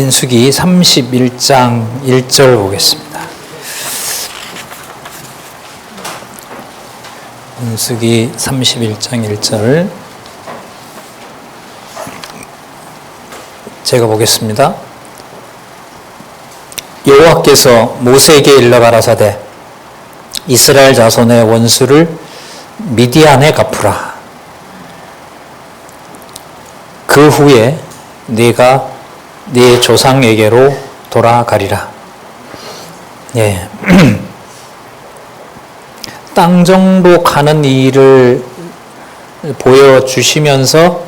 민수기 31장 1절 보겠습니다. 민수기 31장 1절 제가 보겠습니다. 여호와께서 모세에게 일러 가라사대 이스라엘 자손의 원수를 미디안에 갚으라. 그 후에 네가 네 조상에게로 돌아가리라. 예. 땅 정복하는 일을 보여주시면서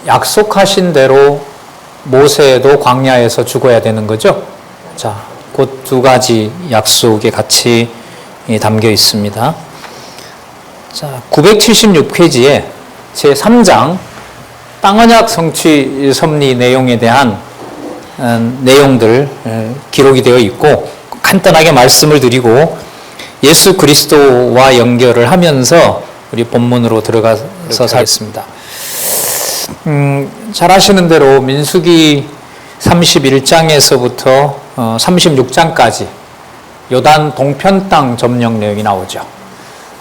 약속하신 대로 모세도 광야에서 죽어야 되는 거죠. 자, 곧 두 가지 약속이 같이 담겨 있습니다. 자, 976페이지에 제3장 땅언약 성취 섭리 내용에 대한 내용들 기록이 되어 있고 간단하게 말씀을 드리고 예수 그리스도와 연결을 하면서 우리 본문으로 들어가서 살겠습니다. 잘 아시는 대로 민수기 31장에서부터 36장까지 요단 동편 땅 점령 내용이 나오죠.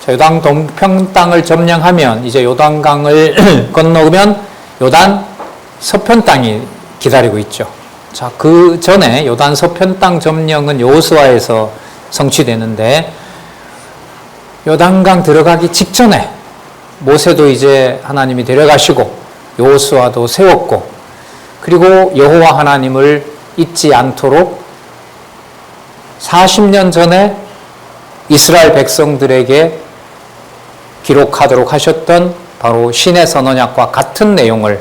자, 요단 동편 땅을 점령하면 이제 요단강을 건너면 요단 서편 땅이 기다리고 있죠. 자, 그 전에 요단 서편 땅 점령은 여호수아에서 성취되는데 요단강 들어가기 직전에 모세도 이제 하나님이 데려가시고 여호수아도 세웠고 그리고 여호와 하나님을 잊지 않도록 40년 전에 이스라엘 백성들에게 기록하도록 하셨던 바로 신의 선언약과 같은 내용을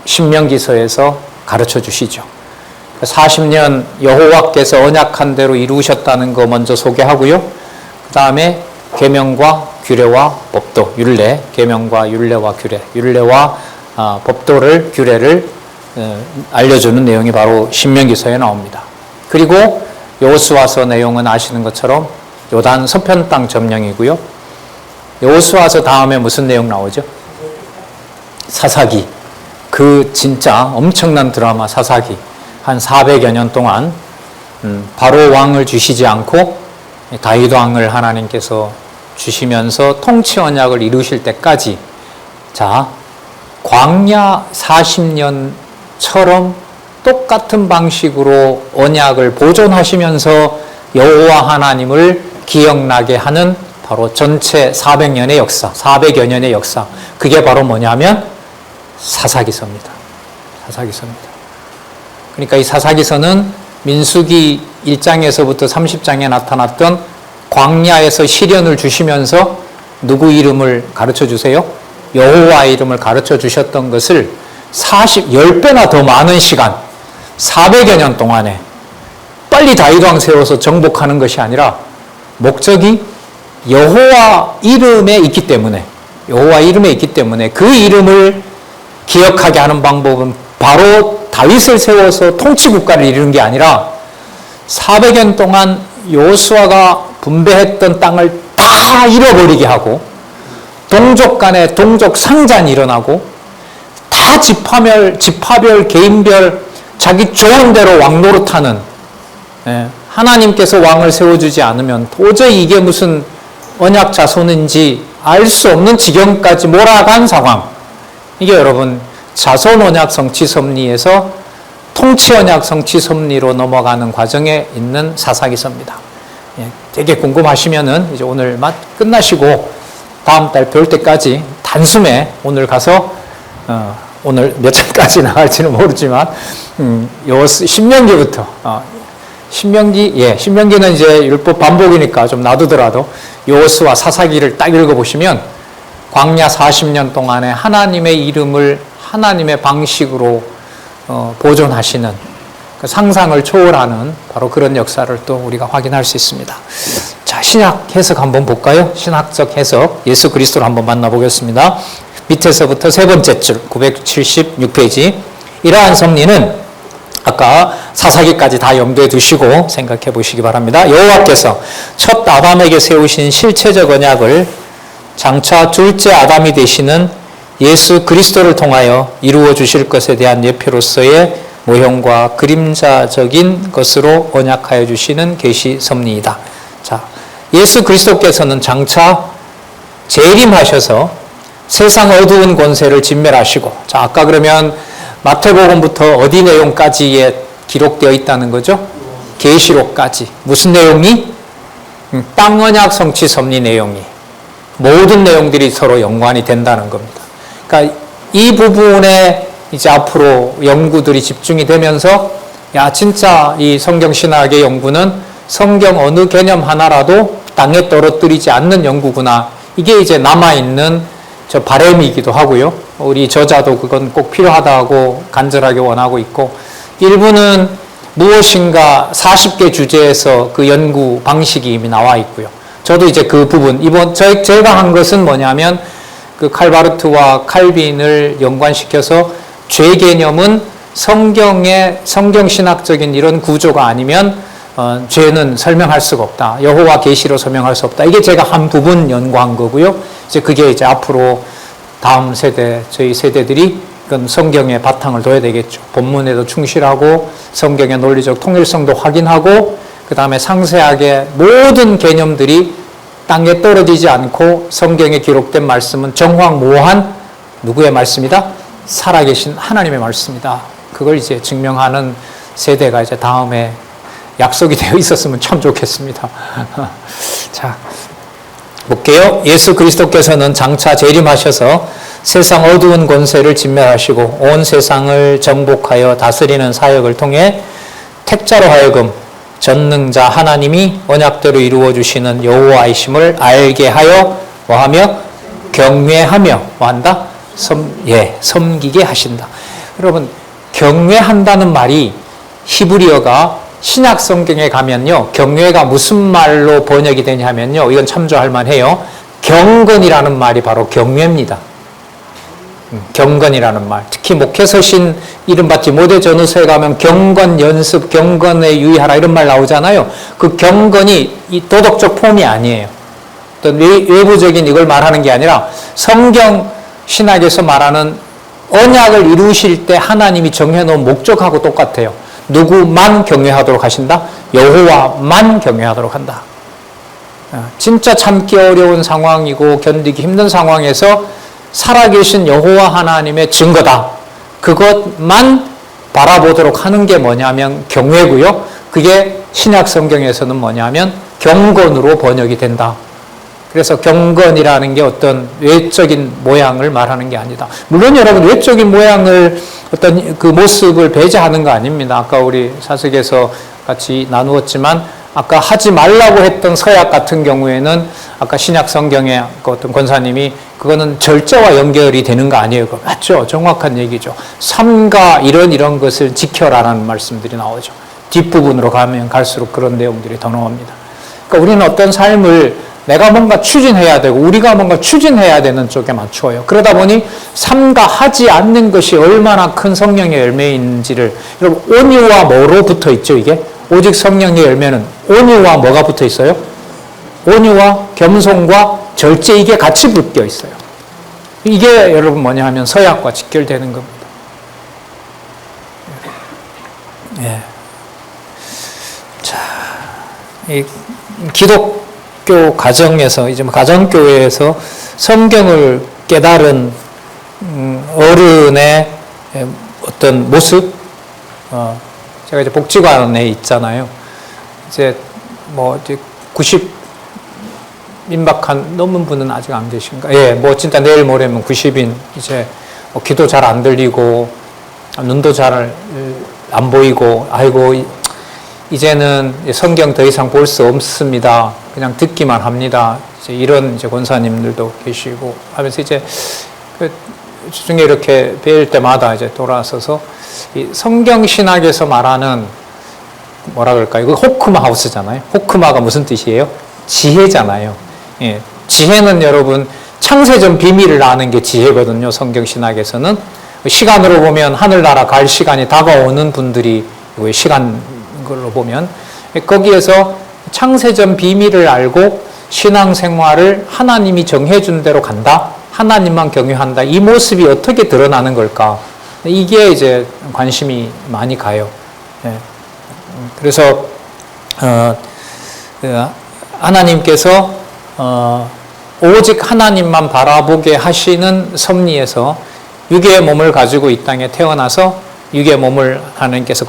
신명기서에서 가르쳐 주시죠. 40년 여호와께서 언약한 대로 이루셨다는 거 먼저 소개하고요. 그 다음에 계명과 규례와 법도, 율례, 계명과 율례와 규례, 율례와 법도를, 규례를 알려주는 내용이 바로 신명기서에 나옵니다. 그리고 여호수아서 내용은 아시는 것처럼 요단 서편 땅 점령이고요. 여호수아서 다음에 무슨 내용 나오죠? 사사기. 그 진짜 엄청난 드라마 사사기. 한 400여 년 동안 바로 왕을 주시지 않고 다윗 왕을 하나님께서 주시면서 통치 언약을 이루실 때까지 자, 광야 40년처럼 똑같은 방식으로 언약을 보존하시면서 여호와 하나님을 기억나게 하는 바로 전체 400년의 역사, 400여 년의 역사. 그게 바로 뭐냐면 사사기서입니다. 사사기서입니다. 그러니까 이 사사기서는 민수기 1장에서부터 30장에 나타났던 광야에서 시련을 주시면서 누구 이름을 가르쳐 주세요? 여호와 이름을 가르쳐 주셨던 것을 10배나 더 많은 시간, 400여 년 동안에 빨리 다윗왕 세워서 정복하는 것이 아니라 목적이 여호와 이름에 있기 때문에 그 이름을 기억하게 하는 방법은 바로 다윗을 세워서 통치국가를 이루는 게 아니라 400여 년 동안 여호수아가 분배했던 땅을 다 잃어버리게 하고 동족 간에 동족 상잔이 일어나고 다 지파별 개인별 자기 좋은 대로 왕 노릇하는 하나님께서 왕을 세워주지 않으면 도저히 이게 무슨 언약 자손인지 알 수 없는 지경까지 몰아간 상황. 이게 여러분 자손 언약 성취 섭리에서 통치 언약 성취 섭리로 넘어가는 과정에 있는 사사기서입니다. 되게 궁금하시면은 이제 오늘 끝나시고 다음 달 볼 때까지 단숨에 오늘 가서 오늘 몇 장까지 나갈지는 모르지만 신명기부터 신명기는 이제 율법 반복이니까 좀 놔두더라도 여호수아 사사기를 딱 읽어보시면 광야 40년 동안에 하나님의 이름을 하나님의 방식으로 보존하시는 그 상상을 초월하는 바로 그런 역사를 또 우리가 확인할 수 있습니다. 자, 신약 해석 한번 볼까요? 신학적 해석 예수 그리스도를 한번 만나보겠습니다. 밑에서부터 세 번째 줄 976페이지 이러한 섭리는 아까 사사기까지 다 염두에 두시고 생각해 보시기 바랍니다. 여호와께서 첫 아담에게 세우신 실체적 언약을 장차 둘째 아담이 되시는 예수 그리스도를 통하여 이루어 주실 것에 대한 예표로서의 모형과 그림자적인 것으로 언약하여 주시는 계시 섭리이다. 자, 예수 그리스도께서는 장차 재림하셔서 세상 어두운 권세를 진멸하시고, 자, 아까 그러면 마태복음부터 어디 내용까지에 기록되어 있다는 거죠? 계시록까지. 무슨 내용이? 땅 언약 성취 섭리 내용이. 모든 내용들이 서로 연관이 된다는 겁니다. 그러니까 이 부분에 이제 앞으로 연구들이 집중이 되면서, 야, 진짜 이 성경 신학의 연구는 성경 어느 개념 하나라도 땅에 떨어뜨리지 않는 연구구나. 이게 이제 남아있는 저 바람이기도 하고요. 우리 저자도 그건 꼭 필요하다고 간절하게 원하고 있고, 일부는 무엇인가 40개 주제에서 그 연구 방식이 이미 나와 있고요. 저도 이제 그 부분, 제가 한 것은 뭐냐면, 그 칼바르트와 칼빈을 연관시켜서 죄 개념은 성경신학적인 이런 구조가 아니면 죄는 설명할 수가 없다. 여호와 계시로 설명할 수 없다. 이게 제가 한 부분 연구한 거고요. 이제 그게 이제 앞으로 다음 세대, 저희 세대들이 그건 성경의 바탕을 둬야 되겠죠. 본문에도 충실하고 성경의 논리적 통일성도 확인하고, 그 다음에 상세하게 모든 개념들이 땅에 떨어지지 않고 성경에 기록된 말씀은 정확무한 누구의 말씀이다? 살아계신 하나님의 말씀이다. 그걸 이제 증명하는 세대가 이제 다음에 약속이 되어 있었으면 참 좋겠습니다. 자, 볼게요. 예수 그리스도께서는 장차 재림하셔서 세상 어두운 권세를 진멸하시고 온 세상을 정복하여 다스리는 사역을 통해 택자로 하여금 전능자 하나님이 언약대로 이루어 주시는 여호와이심을 알게 하여 뭐하며? 경외하며 뭐한다? 섬기게 하신다. 여러분, 경외한다는 말이 히브리어가 신약 성경에 가면요, 경외가 무슨 말로 번역이 되냐면요, 이건 참조할 만해요. 경건이라는 말이 바로 경외입니다. 경건이라는 말. 특히 목회서신 이른바 디모데 전후서에 가면 경건 연습, 경건에 유의하라 이런 말 나오잖아요. 그 경건이 이 도덕적 폼이 아니에요. 어떤 외부적인 이걸 말하는 게 아니라 성경 신학에서 말하는 언약을 이루실 때 하나님이 정해놓은 목적하고 똑같아요. 누구만 경외하도록 하신다? 여호와만 경외하도록 한다. 진짜 참기 어려운 상황이고 견디기 힘든 상황에서 살아계신 여호와 하나님의 증거다. 그것만 바라보도록 하는 게 뭐냐면 경외고요. 그게 신약 성경에서는 뭐냐면 경건으로 번역이 된다. 그래서 경건이라는 게 어떤 외적인 모양을 말하는 게 아니다. 물론 여러분 외적인 모양을 어떤 그 모습을 배제하는 거 아닙니다. 아까 우리 사석에서 같이 나누었지만 아까 하지 말라고 했던 서약 같은 경우에는 아까 신약 성경의 그 어떤 권사님이 그거는 절제와 연결이 되는 거 아니에요. 맞죠? 정확한 얘기죠. 삼가 이런 것을 지켜라라는 말씀들이 나오죠. 뒷부분으로 가면 갈수록 그런 내용들이 더 나옵니다. 그러니까 우리는 어떤 삶을 내가 뭔가 추진해야 되고 우리가 뭔가 추진해야 되는 쪽에 맞춰요. 그러다 보니 삼가하지 않는 것이 얼마나 큰 성령의 열매인지를, 여러분 온유와 뭐로 붙어 있죠 이게? 오직 성령의 열매는 온유와 뭐가 붙어 있어요? 온유와 겸손과 절제, 이게 같이 붙어 있어요. 이게 여러분 뭐냐 하면 서약과 직결되는 겁니다. 예. 자, 이 기독교 가정에서, 이제 가정교회에서 성경을 깨달은 어른의 어떤 모습, 제가 이제 복지관에 있잖아요. 이제 뭐 이제 90 임박한 넘은 분은 아직 안 계신가? 예, 뭐 진짜 내일 모레면 90인 이제 뭐 귀도 잘 안 들리고 눈도 잘 안 보이고, 아이고 이제는 성경 더 이상 볼 수 없습니다. 그냥 듣기만 합니다. 이제 이런 이제 권사님들도 계시고 하면서 이제 그 중에 이렇게 뵐 때마다 이제 돌아서서 이 성경 신학에서 말하는 뭐라 그럴까요? 이거 호크마 하우스잖아요. 호크마가 무슨 뜻이에요? 지혜잖아요. 예, 지혜는 여러분 창세전 비밀을 아는 게 지혜거든요. 성경 신학에서는 시간으로 보면 하늘나라 갈 시간이 다가오는 분들이 시간 걸로 보면 거기에서 창세전 비밀을 알고 신앙생활을 하나님이 정해준 대로 간다. 하나님만 경외한다. 이 모습이 어떻게 드러나는 걸까? 이게 이제 관심이 많이 가요. 예. 그래서 하나님께서 오직 하나님만 바라보게 하시는 섭리에서 육의 몸을 가지고 이 땅에 태어나서 육의 몸을 하나님께서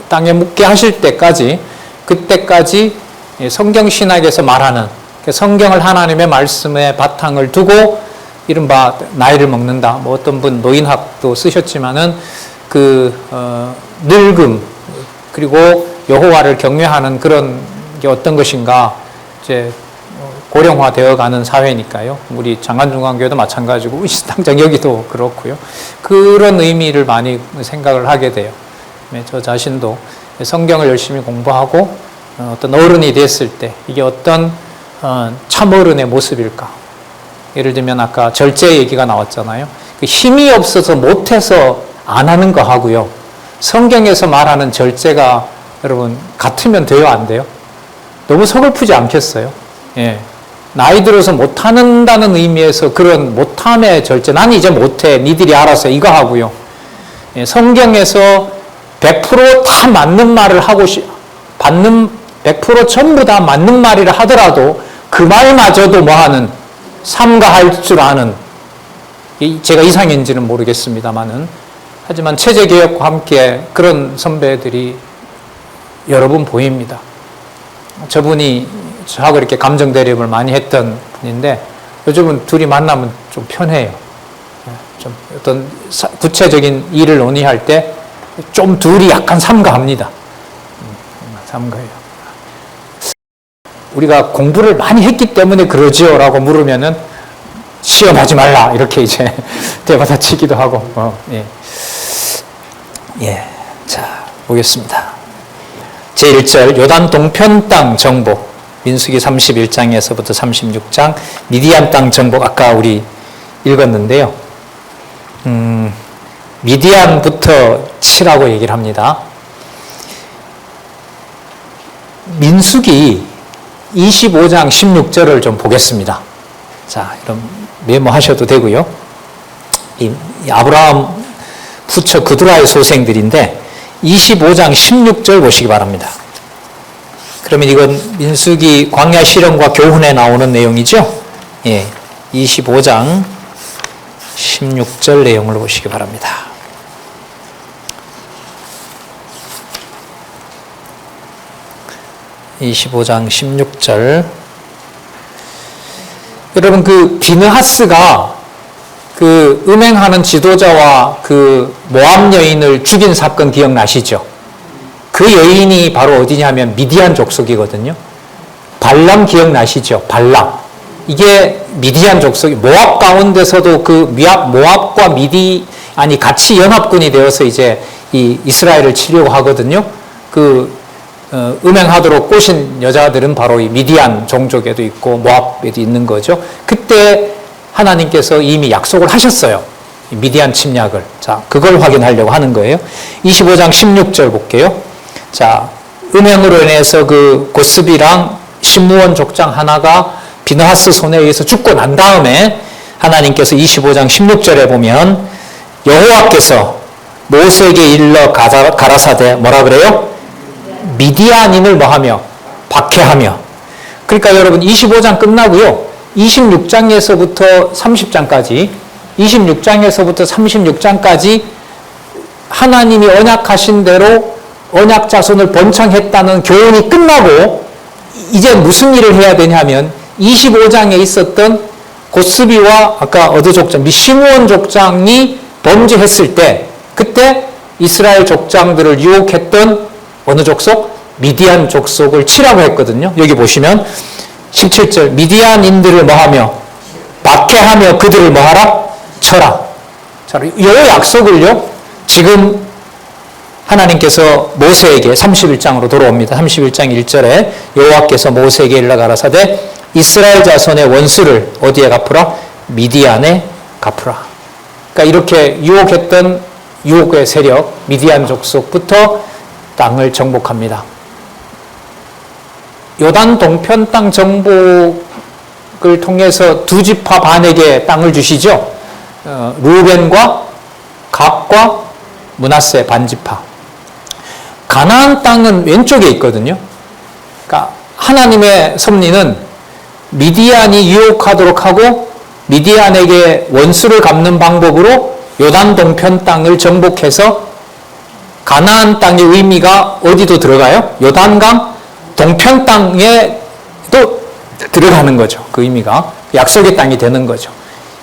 땅에 묻게 하실 때까지, 그때까지 성경 신학에서 말하는 성경을 하나님의 말씀에 바탕을 두고 이른바 나이를 먹는다. 뭐 어떤 분 노인학도 쓰셨지만은 늙음 그리고 여호와를 경외하는 그런 게 어떤 것인가, 이제 고령화되어가는 사회니까요. 우리 장안중앙교회도 마찬가지고 신당장 여기도 그렇고요. 그런 의미를 많이 생각을 하게 돼요. 저 자신도 성경을 열심히 공부하고 어떤 어른이 됐을 때 이게 어떤 참어른의 모습일까. 예를 들면 아까 절제 얘기가 나왔잖아요. 힘이 없어서 못해서 안 하는 거 하고요. 성경에서 말하는 절제가 여러분 같으면 돼요, 안 돼요? 너무 서글프지 않겠어요? 예. 나이 들어서 못한다는 의미에서 그런 못함의 절제, 난 이제 못해, 니들이 알아서 이거 하고요. 예. 성경에서 100%다 맞는 말을 하고 100% 전부 다 맞는 말이라 하더라도 그 말마저도 뭐하는 삼가할 줄 아는, 제가 이상인지는 모르겠습니다만은, 하지만 체제개혁과 함께 그런 선배들이 여러 분 보입니다. 저분이 저하고 이렇게 감정 대립을 많이 했던 분인데 요즘은 둘이 만나면 좀 편해요. 좀 어떤 구체적인 일을 논의할 때 좀 둘이 약간 삼가합니다. 삼가해요. 우리가 공부를 많이 했기 때문에 그러지요 라고 물으면은 시험하지 말라 이렇게 이제 대받아치기도 하고. 예. 자, 보겠습니다. 제1절 요단 동편 땅 정복, 민수기 31장에서부터 36장 미디안 땅 정복, 아까 우리 읽었는데요. 미디안부터 치라고 얘기를 합니다. 민수기 25장 16절을 좀 보겠습니다. 자, 그럼 메모하셔도 되고요. 이 아브라함 부처 그두라의 소생들인데 25장 16절 보시기 바랍니다. 그러면 이건 민수기 광야 실현과 교훈에 나오는 내용이죠. 예, 25장 16절 내용을 보시기 바랍니다. (25장 16절) 여러분, 그 비느하스가 그 음행하는 지도자와 그 모압 여인을 죽인 사건 기억나시죠? 그 여인이 바로 어디냐면 미디안 족속이거든요. 발람 기억나시죠? 발람. 이게 미디안 족속이, 모압 가운데서도 그 모압과 미디안이 같이 연합군이 되어서 이제 이 이스라엘을 치려고 하거든요. 음행하도록 꼬신 여자들은 바로 이 미디안 종족에도 있고 모압에도 있는 거죠. 그때 하나님께서 이미 약속을 하셨어요. 미디안 침략을. 자, 그걸 확인하려고 하는 거예요. 25장 16절 볼게요. 자, 음행으로 인해서 그 고스비랑 시므온 족장 하나가 비느하스 손에 의해서 죽고 난 다음에 하나님께서 25장 16절에 보면 여호와께서 모세에게 일러 가라사대 뭐라 그래요? 미디안인을 뭐하며? 박해하며. 그러니까 여러분 25장 끝나고요. 26장에서부터 30장까지 26장에서부터 36장까지 하나님이 언약하신 대로 언약 자손을 번창했다는 교훈이 끝나고 이제 무슨 일을 해야 되냐면 25장에 있었던 고스비와 아까 어느 족장, 시므온 족장이 범죄했을 때 그때 이스라엘 족장들을 유혹했던 어느 족속? 미디안 족속을 치라고 했거든요. 여기 보시면 17절 미디안인들을 뭐하며? 박해하며 그들을 뭐하라? 쳐라. 자, 이 약속을요 지금 하나님께서 모세에게 31장으로 돌아옵니다. 31장 1절에 여호와께서 모세에게 일러 가라사대 이스라엘 자손의 원수를 어디에 갚으라? 미디안에 갚으라. 그러니까 이렇게 유혹했던 유혹의 세력 미디안 족속부터 땅을 정복합니다. 요단 동편 땅 정복을 언약을 통해서 두 지파 반에게 땅을 주시죠. 르우벤과 갓과 므낫세 반지파. 가나안 땅은 왼쪽에 있거든요. 그러니까 하나님의 섭리는 미디안이 유혹하도록 하고 미디안에게 원수를 갚는 방법으로 요단 동편 땅을 정복해서 가나안 땅의 의미가 어디도 들어가요? 요단강 동편 땅에도 들어가는 거죠. 그 의미가 약속의 땅이 되는 거죠.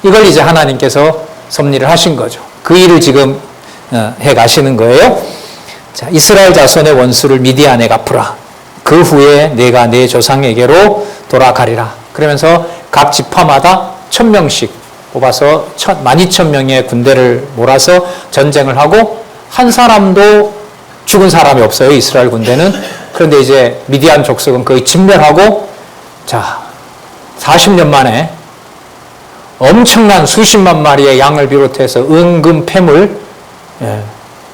이걸 이제 하나님께서 섭리를 하신 거죠. 그 일을 지금 해 가시는 거예요. 자, 이스라엘 자손의 원수를 미디안에 갚으라. 그 후에 내가 내 조상에게로 돌아가리라. 그러면서 각 지파마다 1000명씩 뽑아서 12,000명의 군대를 몰아서 전쟁을 하고 한 사람도 죽은 사람이 없어요. 이스라엘 군대는. 그런데 이제 미디안 족속은 거의 진멸하고, 자, 40년 만에 엄청난 수십만 마리의 양을 비롯해서 은금 패물,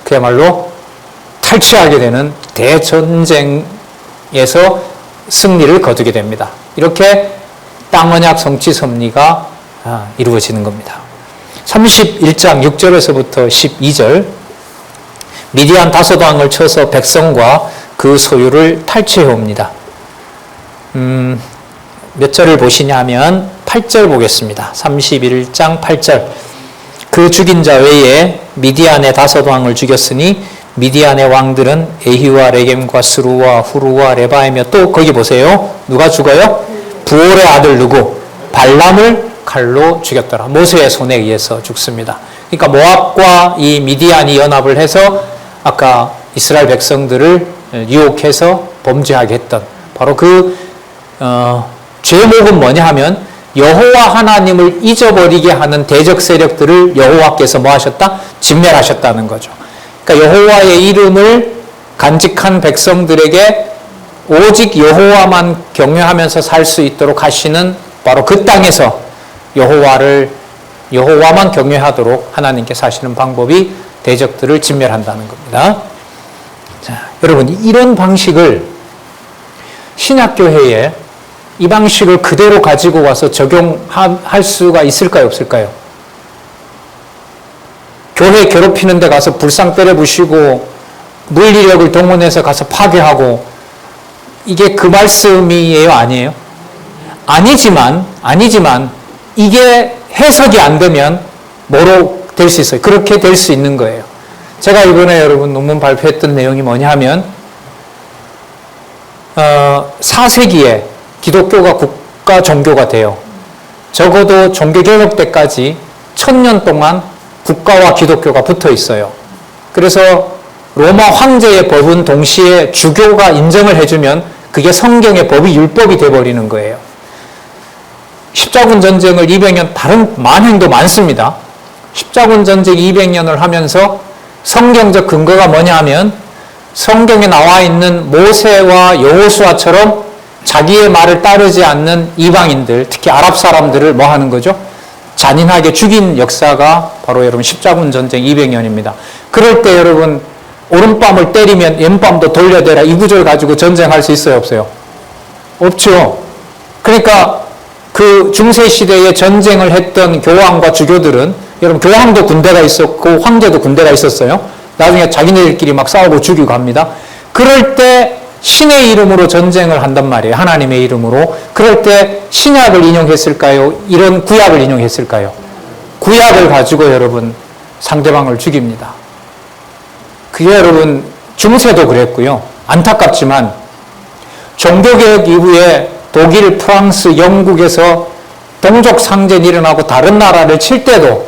그야말로 탈취하게 되는 대전쟁에서 승리를 거두게 됩니다. 이렇게 땅언약 성취 섭리가 이루어지는 겁니다. 31장 6절에서부터 12절, 미디안 다섯 왕을 쳐서 백성과 그 소유를 탈취해 옵니다. 몇 절을 보시냐면 8절 보겠습니다. 31장 8절. 그 죽인 자 외에 미디안의 다섯 왕을 죽였으니 미디안의 왕들은 에히와 레겜과 스루와 후루와 레바이며, 또 거기 보세요. 누가 죽어요? 부올의 아들 누구? 발람을 칼로 죽였더라. 모세의 손에 의해서 죽습니다. 그러니까 모압과 이 미디안이 연합을 해서 아까 이스라엘 백성들을 유혹해서 범죄하게 했던 바로 그 죄목은 뭐냐 하면 여호와 하나님을 잊어버리게 하는 대적 세력들을 여호와께서 뭐 하셨다? 진멸하셨다는 거죠. 그러니까 여호와의 이름을 간직한 백성들에게 오직 여호와만 경외하면서 살 수 있도록 하시는 바로 그 땅에서 여호와만 경외하도록 하나님께서 하시는 방법이 대적들을 진멸한다는 겁니다. 자, 여러분, 이런 방식을 신약교회에 이 방식을 그대로 가지고 와서 적용할 수가 있을까요, 없을까요? 교회 괴롭히는 데 가서 불상 때려 부시고 물리력을 동원해서 가서 파괴하고, 이게 그 말씀이에요, 아니에요? 아니지만 이게 해석이 안 되면 뭐로 될 수 있어요? 그렇게 될 수 있는 거예요. 제가 이번에 여러분 논문 발표했던 내용이 뭐냐 하면 4세기에 기독교가 국가 종교가 돼요. 적어도 종교개혁 때까지 1000년 동안 국가와 기독교가 붙어 있어요. 그래서 로마 황제의 법은 동시에 주교가 인정을 해주면 그게 성경의 법이 율법이 돼버리는 거예요. 십자군 전쟁을 200년, 다른 만행도 많습니다. 십자군 전쟁 200년을 하면서 성경적 근거가 뭐냐 하면 성경에 나와 있는 모세와 여호수아처럼 자기의 말을 따르지 않는 이방인들, 특히 아랍 사람들을 뭐 하는 거죠? 잔인하게 죽인 역사가 바로 여러분 십자군 전쟁 200년입니다. 그럴 때 여러분 오른밤을 때리면 왼밤도 돌려대라, 이 구절 가지고 전쟁할 수 있어요, 없어요? 없죠. 그러니까 그 중세시대에 전쟁을 했던 교황과 주교들은, 여러분 교황도 군대가 있었고 황제도 군대가 있었어요. 나중에 자기네들끼리 막 싸우고 죽이고 합니다. 그럴 때 신의 이름으로 전쟁을 한단 말이에요. 하나님의 이름으로. 그럴 때 신약을 인용했을까요? 이런 구약을 인용했을까요? 구약을 가지고 여러분 상대방을 죽입니다. 그게 여러분 중세도 그랬고요. 안타깝지만 종교개혁 이후에 독일, 프랑스, 영국에서 동족 상전이 일어나고 다른 나라를 칠 때도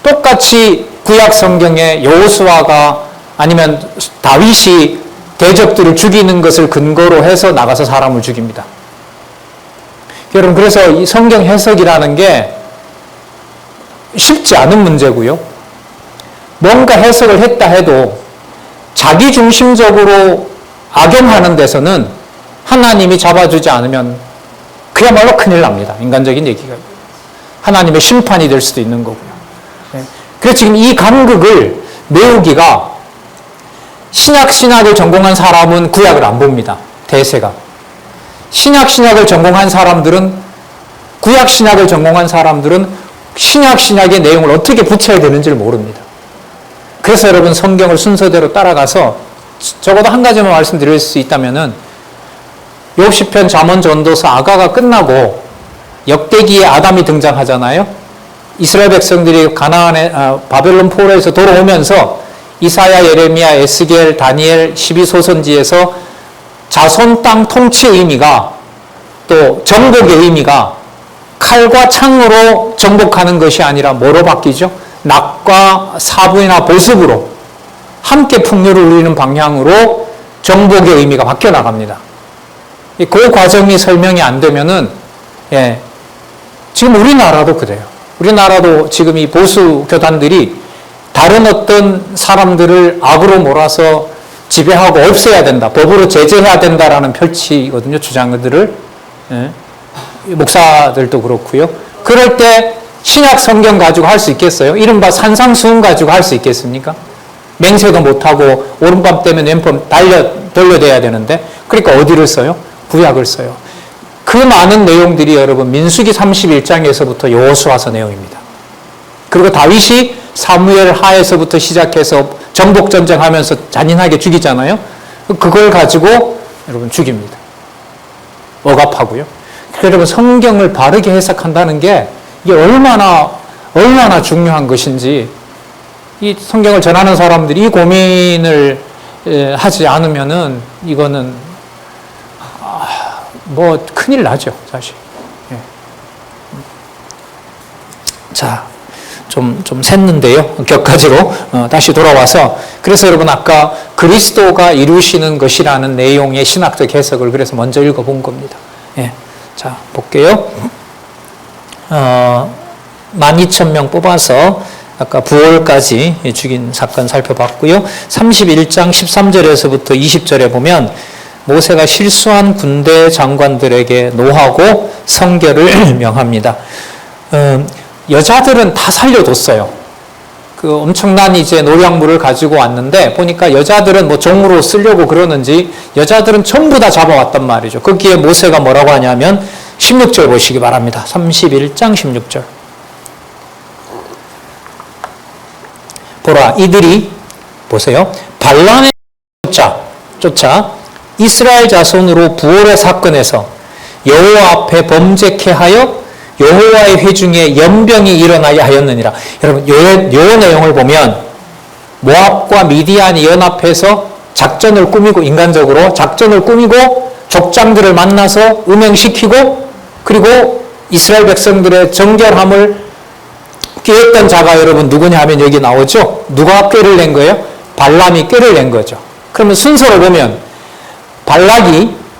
똑같이 구약 성경에 여호수아가 아니면 다윗이 대적들을 죽이는 것을 근거로 해서 나가서 사람을 죽입니다. 여러분, 그래서 이 성경 해석이라는 게 쉽지 않은 문제고요. 뭔가 해석을 했다 해도 자기중심적으로 악용하는 데서는 하나님이 잡아주지 않으면 그야말로 큰일 납니다. 인간적인 얘기가. 하나님의 심판이 될 수도 있는 거고요. 그래서 지금 이 간극을 메우기가, 신약을 전공한 사람은 구약을 안 봅니다. 대세가. 신약을 전공한 사람들은 구약 신약을 전공한 사람들은 신약의 내용을 어떻게 붙여야 되는지를 모릅니다. 그래서 여러분 성경을 순서대로 따라가서 적어도 한 가지만 말씀드릴 수 있다면은 욥시편, 잠언, 전도서, 아가가 끝나고 역대기에 아담이 등장하잖아요. 이스라엘 백성들이 가나안의 바벨론 포로에서 돌아오면서 이사야, 예레미야, 에스겔, 다니엘, 12소선지에서 자손 땅 통치의 의미가 또 정복의 의미가 칼과 창으로 정복하는 것이 아니라 뭐로 바뀌죠? 낙과 사부이나 보습으로 함께 풍요를 누리는 방향으로 정복의 의미가 바뀌어 나갑니다. 그 과정이 설명이 안 되면은 지금 우리나라도 그래요. 우리나라도 지금 이 보수 교단들이 다른 어떤 사람들을 악으로 몰아서 지배하고 없애야 된다, 법으로 제재해야 된다라는 펼치거든요, 주장들을. 목사들도 그렇고요. 그럴 때 신약 성경 가지고 할 수 있겠어요? 이른바 산상수훈 가지고 할 수 있겠습니까? 맹세도 못하고 오른밤 때면 왼밤 돌려대야 되는데, 그러니까 어디를 써요? 구약을 써요. 그 많은 내용들이 여러분 민수기 31장에서부터 여호수아서 내용입니다. 그리고 다윗이 사무엘 하에서부터 시작해서 정복전쟁하면서 잔인하게 죽이잖아요. 그걸 가지고 여러분 죽입니다. 억압하고요. 여러분 성경을 바르게 해석한다는 게 이게 얼마나 중요한 것인지, 이 성경을 전하는 사람들이 이 고민을 하지 않으면은 이거는 뭐 큰일 나죠, 사실. 자, 좀 샜는데요. 격가지로 다시 돌아와서, 그래서 여러분 아까 그리스도가 이루시는 것이라는 내용의 신학적 해석을 그래서 먼저 읽어본 겁니다. 자, 볼게요. 12,000명 뽑아서 아까 부월까지 죽인 사건 살펴봤고요. 31장 13절에서부터 20절에 보면 모세가 실수한 군대 장관들에게 노하고 성결을 명합니다. 여자들은 다 살려뒀어요. 그 엄청난 이제 노량물을 가지고 왔는데 보니까 여자들은 뭐 종으로 쓰려고 그러는지 여자들은 전부 다 잡아왔단 말이죠. 거기에 모세가 뭐라고 하냐면 16절 보시기 바랍니다. 31장 16절. 보라, 이들이 보세요. 발람의 쫓아 이스라엘 자손으로 부올의 사건에서 여호와 앞에 범죄케 하여 여호와의 회중에 연병이 일어나야 하였느니라. 여러분, 요 내용을 보면 모압과 미디안이 연합해서 작전을 꾸미고, 인간적으로 작전을 꾸미고 족장들을 만나서 음행시키고, 그리고 이스라엘 백성들의 정결함을 꾀했던 자가 여러분 누구냐 하면 여기 나오죠. 누가 꾀를 낸 거예요? 발람이 꾀를 낸 거죠. 그러면 순서를 보면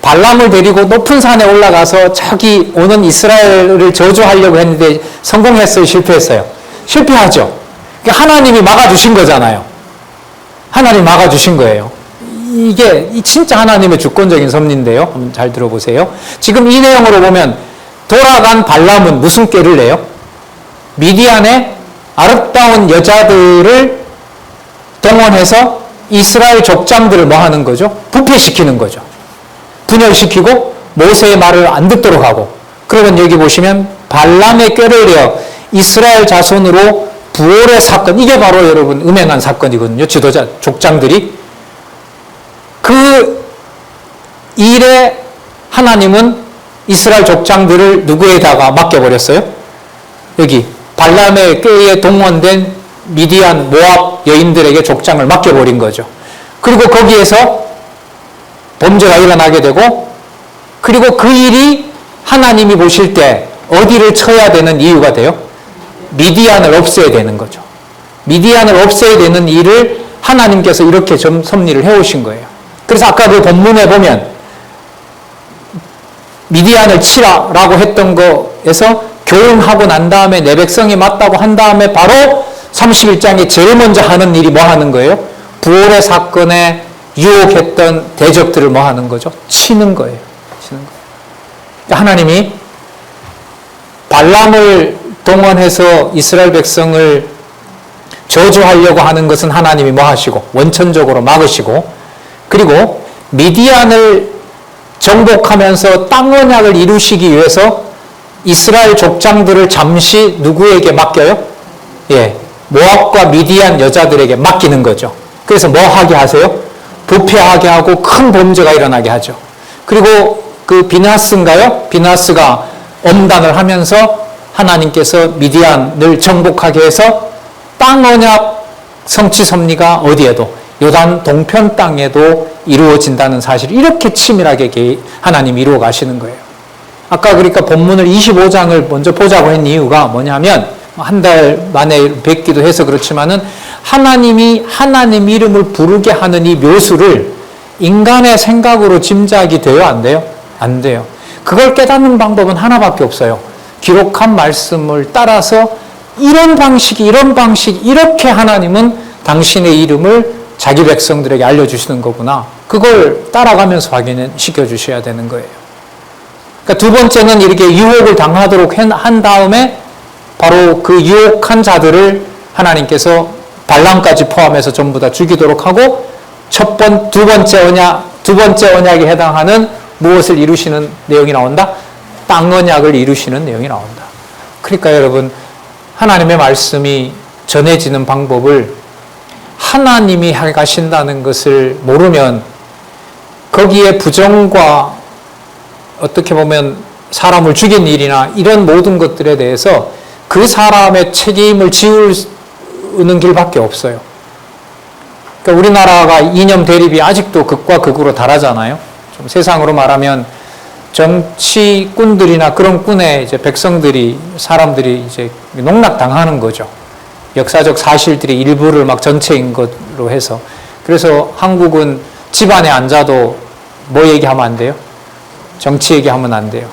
발람을 데리고 높은 산에 올라가서 자기 오는 이스라엘을 저주하려고 했는데 성공했어요? 실패했어요? 실패하죠. 그러니까 하나님이 막아주신 거잖아요. 하나님이 막아주신 거예요. 이게 진짜 하나님의 주권적인 섭리인데요. 한번 잘 들어보세요. 지금 이 내용으로 보면 돌아간 발람은 무슨 꾀를 내요? 미디안의 아름다운 여자들을 동원해서 이스라엘 족장들을 뭐 하는 거죠? 부패시키는 거죠. 분열시키고 모세의 말을 안 듣도록 하고, 그러면 여기 보시면 발람의 꾀를 내어 이스라엘 자손으로 부올의 사건, 이게 바로 여러분 음행한 사건이거든요. 지도자 족장들이. 그 일에 하나님은 이스라엘 족장들을 누구에다가 맡겨버렸어요? 여기 발람의 꾀에 동원된 미디안, 모압 여인들에게 족장을 맡겨버린 거죠. 그리고 거기에서 범죄가 일어나게 되고, 그리고 그 일이 하나님이 보실 때 어디를 쳐야 되는 이유가 돼요? 미디안을 없애야 되는 거죠. 미디안을 없애야 되는 일을 하나님께서 이렇게 좀 섭리를 해오신 거예요. 그래서 아까 그 본문에 보면 미디안을 치라라고 했던 거에서 교훈하고 난 다음에 내 백성이 맞다고 한 다음에 바로 31장에 제일 먼저 하는 일이 뭐 하는 거예요? 부올의 사건에 유혹했던 대적들을 뭐 하는 거죠? 치는 거예요. 치는 거예요. 하나님이 발람을 동원해서 이스라엘 백성을 저주하려고 하는 것은 하나님이 뭐 하시고 원천적으로 막으시고, 그리고 미디안을 정복하면서 땅 언약을 이루시기 위해서 이스라엘 족장들을 잠시 누구에게 맡겨요? 예, 모압과 미디안 여자들에게 맡기는 거죠. 그래서 뭐 하게 하세요? 부패하게 하고 큰 범죄가 일어나게 하죠. 그리고 그 비나스인가요? 비나스가 엄단을 하면서 하나님께서 미디안을 정복하게 해서 땅 언약 성취 섭리가 어디에도 요단 동편 땅에도 이루어진다는 사실을 이렇게 치밀하게 하나님이 이루어 가시는 거예요. 아까 그러니까 본문을 25장을 먼저 보자고 한 이유가 뭐냐면 한 달 만에 뵙기도 해서 그렇지만은 하나님이 하나님 이름을 부르게 하는 이 묘수를 인간의 생각으로 짐작이 돼요? 안 돼요? 안 돼요. 그걸 깨닫는 방법은 하나밖에 없어요. 기록한 말씀을 따라서 이런 방식, 이렇게 하나님은 당신의 이름을 자기 백성들에게 알려주시는 거구나. 그걸 따라가면서 확인시켜 주셔야 되는 거예요. 그러니까 두 번째는 이렇게 유혹을 당하도록 한 다음에 바로 그 유혹한 자들을 하나님께서 발람까지 포함해서 전부 다 죽이도록 하고 두 번째 언약에 해당하는 무엇을 이루시는 내용이 나온다? 땅 언약을 이루시는 내용이 나온다. 그러니까 여러분, 하나님의 말씀이 전해지는 방법을 하나님이 가신다는 것을 모르면 거기에 부정과 어떻게 보면 사람을 죽인 일이나 이런 모든 것들에 대해서 그 사람의 책임을 지우는 길밖에 없어요. 그러니까 우리나라가 이념 대립이 아직도 극과 극으로 다르잖아요. 좀 세상으로 말하면 정치꾼들이나 그런 꾼의 이제 백성들이, 사람들이 이제 농락당하는 거죠. 역사적 사실들이 일부를 막 전체인 것으로 해서. 그래서 한국은 집안에 앉아도 뭐 얘기하면 안 돼요? 정치 얘기하면 안 돼요.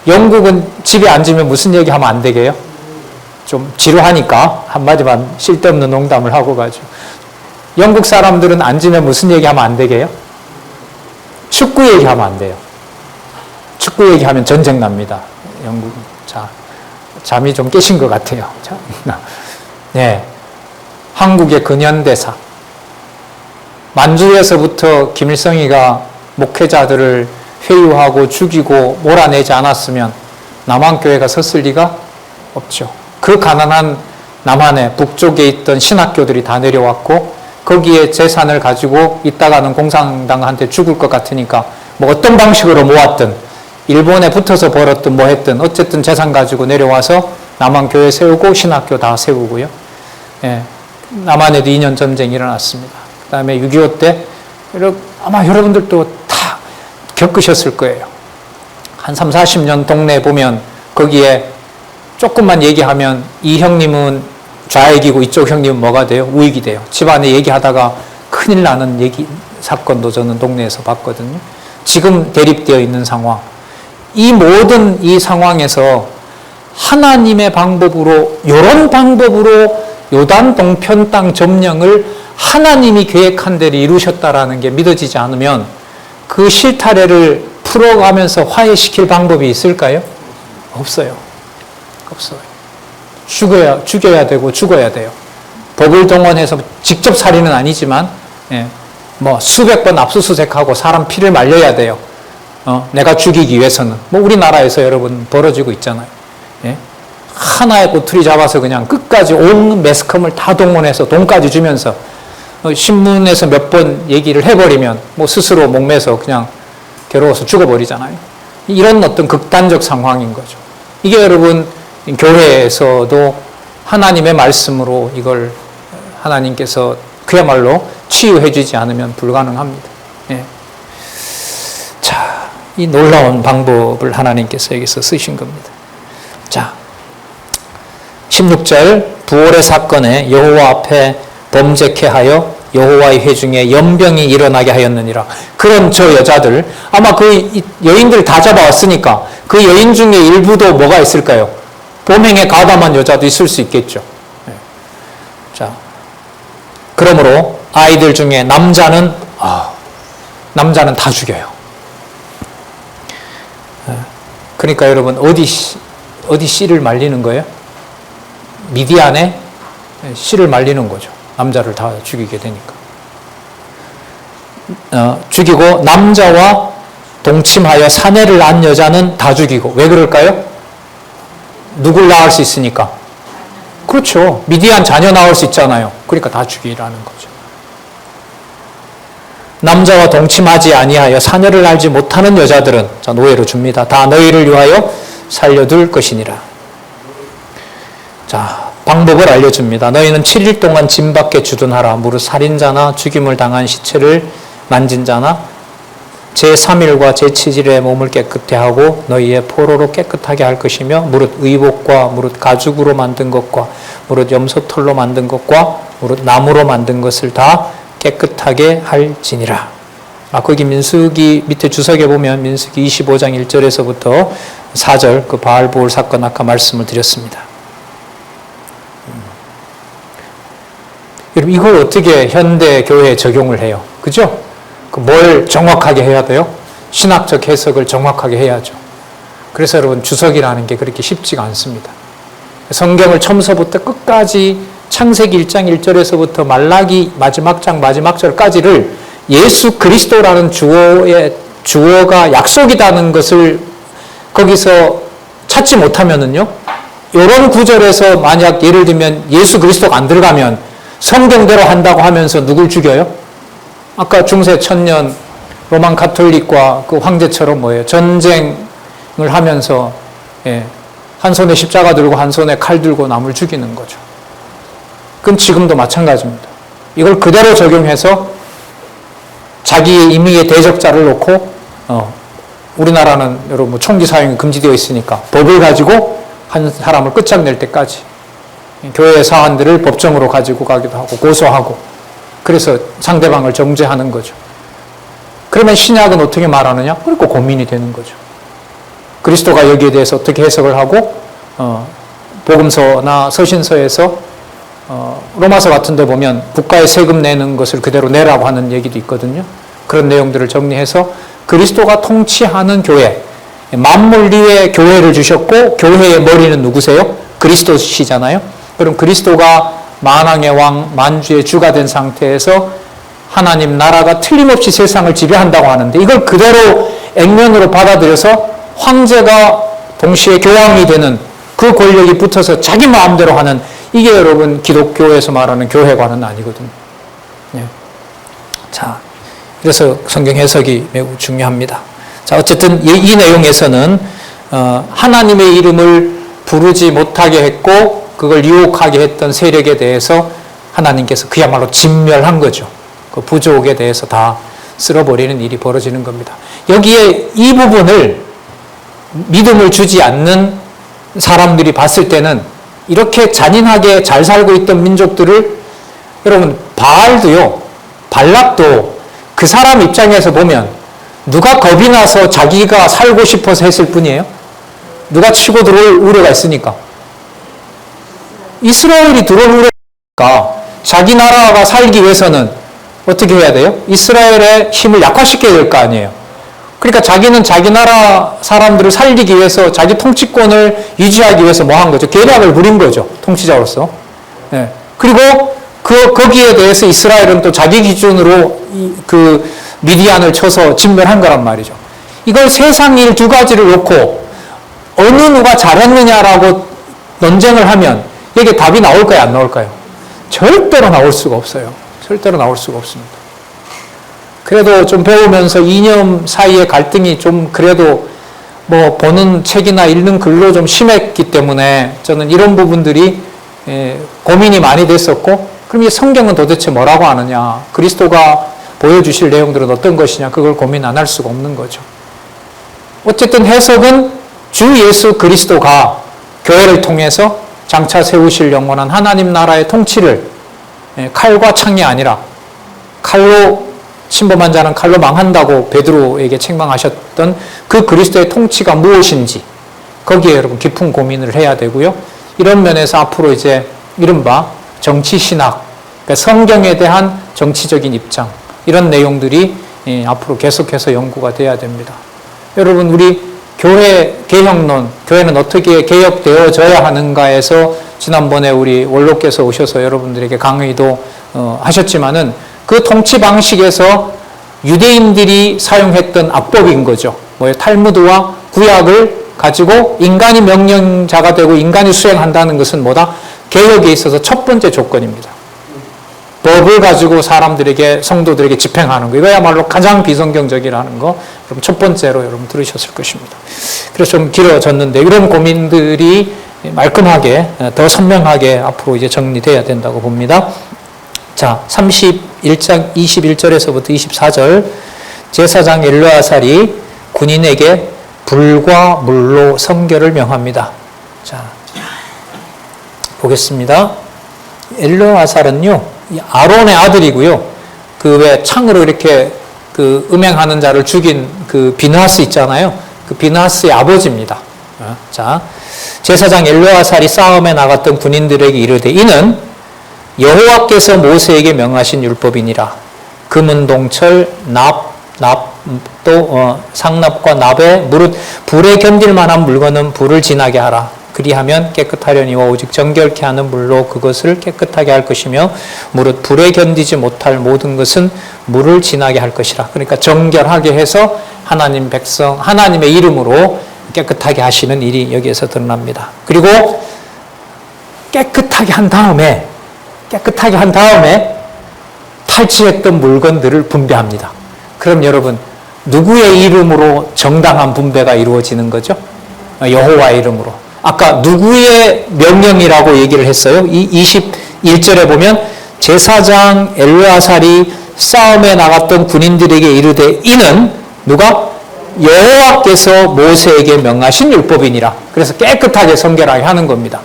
영국은 집에 앉으면 무슨 얘기하면 안 되게요? 좀 지루하니까 한마디만 쓸데없는 농담을 하고 가죠. 영국 사람들은 앉으면 무슨 얘기하면 안 되게요? 축구 얘기하면 안 돼요. 축구 얘기하면 전쟁 납니다. 영국. 자, 잠이 좀 깨신 것 같아요. 자, 네. 한국의 근현대사. 만주에서부터 김일성이가 목회자들을 회유하고 죽이고 몰아내지 않았으면 남한교회가 섰을 리가 없죠. 그 가난한 남한의 북쪽에 있던 신학교들이 다 내려왔고 거기에 재산을 가지고 있다가는 공산당한테 죽을 것 같으니까 뭐 어떤 방식으로 모았든 일본에 붙어서 벌었든 뭐 했든 어쨌든 재산 가지고 내려와서 남한교회 세우고 신학교 다 세우고요. 예, 남한에도 2년 전쟁이 일어났습니다. 그 다음에 6.25 때 아마 여러분들도 다 겪으셨을 거예요. 한 3, 40년 동네 보면 거기에 조금만 얘기하면 이 형님은 좌익이고 이쪽 형님은 뭐가 돼요? 우익이 돼요. 집안에 얘기하다가 큰일 나는 사건도 저는 동네에서 봤거든요. 지금 대립되어 있는 상황. 이 모든 이 상황에서 하나님의 방법으로, 이런 방법으로 요단 동편 땅 점령을 하나님이 계획한 대로 이루셨다라는 게 믿어지지 않으면 그 실타래를 풀어가면서 화해시킬 방법이 있을까요? 없어요. 없어요. 죽여야 되고 죽어야 돼요. 법을 동원해서 직접 살인은 아니지만, 예, 뭐 수백 번 압수수색하고 사람 피를 말려야 돼요. 내가 죽이기 위해서는. 뭐 우리나라에서 여러분 벌어지고 있잖아요. 예? 하나의 꼬투리 잡아서 그냥 끝까지 온 매스컴을 다 동원해서 돈까지 주면서 신문에서 몇 번 얘기를 해버리면 뭐 스스로 목매서 그냥 괴로워서 죽어버리잖아요. 이런 어떤 극단적 상황인 거죠. 이게 여러분 교회에서도 하나님의 말씀으로 이걸 하나님께서 그야말로 치유해 주지 않으면 불가능합니다. 예. 자, 이 놀라운 방법을 하나님께서 여기서 쓰신 겁니다. 자, 16절 부활의 사건에 여호와 앞에 범죄케 하여 여호와의 회중에 연병이 일어나게 하였느니라. 그런 저 여자들, 아마 그 여인들 다 잡아왔으니까 그 여인 중에 일부도 뭐가 있을까요? 범행에 가담한 여자도 있을 수 있겠죠. 자, 그러므로 아이들 중에 남자는 다 죽여요. 그러니까 여러분 어디 씨를 말리는 거예요? 미디안에 씨를 말리는 거죠. 남자를 다 죽이게 되니까. 죽이고 남자와 동침하여 사내를 낳은 여자는 다 죽이고. 왜 그럴까요? 누굴 낳을 수 있으니까? 그렇죠. 미디안 자녀 낳을 수 있잖아요. 그러니까 다 죽이라는 거죠. 남자와 동침하지 아니하여 사녀를 알지 못하는 여자들은 자 노예로 줍니다. 다 너희를 위하여 살려둘 것이니라. 자 방법을 알려줍니다. 너희는 7일 동안 짐 밖에 주둔하라. 무릇 살인자나 죽임을 당한 시체를 만진 자나 제3일과 제7일에 몸을 깨끗게 하고 너희의 포로로 깨끗하게 할 것이며 무릇 의복과 무릇 가죽으로 만든 것과 무릇 염소털로 만든 것과 무릇 나무로 만든 것을 다 깨끗하게 할지니라. 거기 민수기 밑에 주석에 보면 민수기 25장 1절에서부터 4절 그 바알보올 사건 아까 말씀을 드렸습니다. 여러분 이걸 어떻게 현대 교회에 적용을 해요? 그죠? 뭘 정확하게 해야 돼요? 신학적 해석을 정확하게 해야죠. 그래서 여러분 주석이라는 게 그렇게 쉽지가 않습니다. 성경을 처음서부터 끝까지 창세기 1장 1절에서부터 말라기 마지막 장 마지막 절까지를 예수 그리스도라는 주어가 약속이라는 것을 거기서 찾지 못하면은요, 이런 구절에서 만약 예를 들면 예수 그리스도가 안 들어가면 성경대로 한다고 하면서 누굴 죽여요? 아까 중세 천년 로만 가톨릭과 그 황제처럼 뭐예요? 전쟁을 하면서 한 손에 십자가 들고 한 손에 칼 들고 남을 죽이는 거죠. 그건 지금도 마찬가지입니다. 이걸 그대로 적용해서 자기의 임의의 대적자를 놓고 우리나라는 여러분 총기 사용이 금지되어 있으니까 법을 가지고 한 사람을 끝장낼 때까지 교회 사안들을 법정으로 가지고 가기도 하고 고소하고 그래서 상대방을 정죄하는 거죠. 그러면 신약은 어떻게 말하느냐? 그리고 고민이 되는 거죠. 그리스도가 여기에 대해서 어떻게 해석을 하고 복음서나 서신서에서 로마서 같은 데 보면 국가에 세금 내는 것을 그대로 내라고 하는 얘기도 있거든요. 그런 내용들을 정리해서 그리스도가 통치하는 교회, 만물리에 교회를 주셨고 교회의 머리는 누구세요? 그리스도시잖아요. 그럼 그리스도가 만왕의 왕, 만주의 주가 된 상태에서 하나님 나라가 틀림없이 세상을 지배한다고 하는데 이걸 그대로 액면으로 받아들여서 황제가 동시에 교황이 되는 그 권력이 붙어서 자기 마음대로 하는 이게 여러분 기독교에서 말하는 교회관은 아니거든요. 예. 자, 그래서 성경 해석이 매우 중요합니다. 자, 어쨌든 이 내용에서는 하나님의 이름을 부르지 못하게 했고 그걸 유혹하게 했던 세력에 대해서 하나님께서 그야말로 진멸한 거죠. 그 부족에 대해서 다 쓸어버리는 일이 벌어지는 겁니다. 여기에 이 부분을 믿음을 주지 않는 사람들이 봤을 때는 이렇게 잔인하게 잘 살고 있던 민족들을 여러분 바알도요, 발락도 그 사람 입장에서 보면 누가 겁이 나서 자기가 살고 싶어서 했을 뿐이에요? 누가 치고 들어올 우려가 있으니까. 이스라엘이 들어올 우려가 자기 나라가 살기 위해서는 어떻게 해야 돼요? 이스라엘의 힘을 약화시켜야 될 거 아니에요. 그러니까 자기는 자기 나라 사람들을 살리기 위해서 자기 통치권을 유지하기 위해서 뭐 한 거죠? 계략을 부린 거죠. 통치자로서. 네. 그리고 거기에 대해서 이스라엘은 또 자기 기준으로 그 미디안을 쳐서 진멸한 거란 말이죠. 이걸 세상 일 두 가지를 놓고 어느 누가 잘했느냐라고 논쟁을 하면 여기에 답이 나올까요? 안 나올까요? 절대로 나올 수가 없어요. 절대로 나올 수가 없습니다. 그래도 좀 배우면서 이념 사이의 갈등이 좀 그래도 뭐 보는 책이나 읽는 글로 좀 심했기 때문에 저는 이런 부분들이 고민이 많이 됐었고, 그럼 이 성경은 도대체 뭐라고 하느냐, 그리스도가 보여주실 내용들은 어떤 것이냐, 그걸 고민 안 할 수가 없는 거죠. 어쨌든 해석은 주 예수 그리스도가 교회를 통해서 장차 세우실 영원한 하나님 나라의 통치를 칼과 창이 아니라 칼로 침범한 자는 칼로 망한다고 베드로에게 책망하셨던 그 그리스도의 통치가 무엇인지 거기에 여러분 깊은 고민을 해야 되고요. 이런 면에서 앞으로 이제 이른바 정치신학, 그러니까 성경에 대한 정치적인 입장, 이런 내용들이 앞으로 계속해서 연구가 돼야 됩니다. 여러분, 우리 교회 개혁론, 교회는 어떻게 개혁되어져야 하는가에서 지난번에 우리 원로께서 오셔서 여러분들에게 강의도 하셨지만은 그 통치 방식에서 유대인들이 사용했던 악법인 거죠. 탈무드와 구약을 가지고 인간이 명령자가 되고 인간이 수행한다는 것은 뭐다? 개혁에 있어서 첫 번째 조건입니다. 법을 가지고 사람들에게, 성도들에게 집행하는 거. 이거야말로 가장 비성경적이라는 거. 여러분 첫 번째로 여러분 들으셨을 것입니다. 그래서 좀 길어졌는데 이런 고민들이 말끔하게, 더 선명하게 앞으로 이제 정리돼야 된다고 봅니다. 자, 31장 21절에서부터 24절. 제사장 엘르아살이 군인에게 불과 물로 성결을 명합니다. 자, 보겠습니다. 엘르아살은요, 아론의 아들이고요. 그 왜 창으로 이렇게 그 음행하는 자를 죽인 그 비느하스 있잖아요. 그 비느하스의 아버지입니다. 자, 제사장 엘르아살이 싸움에 나갔던 군인들에게 이르되 이는 여호와께서 모세에게 명하신 율법이니라. 금은동철, 상납과 납에 무릇 불에 견딜 만한 물건은 불을 지나게 하라. 그리하면 깨끗하려니와 오직 정결케 하는 물로 그것을 깨끗하게 할 것이며 무릇 불에 견디지 못할 모든 것은 물을 지나게 할 것이라. 그러니까 정결하게 해서 하나님 백성, 하나님의 이름으로 깨끗하게 하시는 일이 여기에서 드러납니다. 그리고 깨끗하게 한 다음에 탈취했던 물건들을 분배합니다. 그럼 여러분, 누구의 이름으로 정당한 분배가 이루어지는 거죠? 여호와의 이름으로. 아까 누구의 명령이라고 얘기를 했어요? 이 21절에 보면 제사장 엘르아살이 싸움에 나갔던 군인들에게 이르되 이는 누가? 여호와께서 모세에게 명하신 율법이니라. 그래서 깨끗하게 성결하게 하는 겁니다.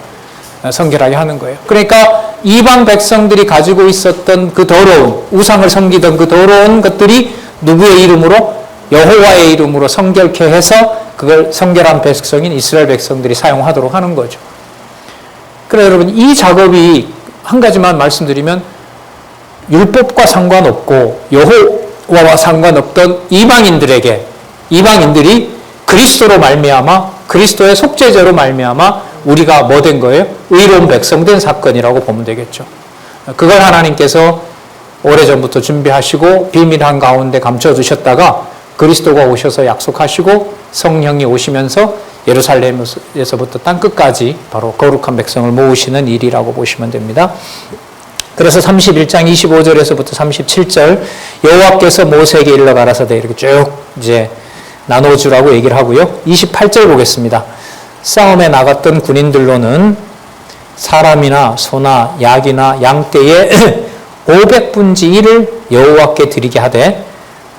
성결하게 하는 거예요. 그러니까 이방 백성들이 가지고 있었던 그 더러운, 우상을 섬기던 그 더러운 것들이 누구의 이름으로? 여호와의 이름으로 성결케 해서 그걸 성결한 백성인 이스라엘 백성들이 사용하도록 하는 거죠. 그래서 여러분, 이 작업이 한 가지만 말씀드리면 율법과 상관없고 여호와와 상관없던 이방인들이 그리스도로 말미암아, 그리스도의 속죄제로 말미암아 우리가 뭐 된 거예요? 의로운 백성 된 사건이라고 보면 되겠죠. 그걸 하나님께서 오래전부터 준비하시고 비밀한 가운데 감춰두셨다가 그리스도가 오셔서 약속하시고 성령이 오시면서 예루살렘에서부터 땅끝까지 바로 거룩한 백성을 모으시는 일이라고 보시면 됩니다. 그래서 31장 25절에서부터 37절 여호와께서 모세에게 일러 가라사대 이렇게 쭉 이제 나눠주라고 얘기를 하고요. 28절 보겠습니다. 싸움에 나갔던 군인들로는 사람이나 소나 약이나 양떼의 500분지 1을 여호와께 드리게 하되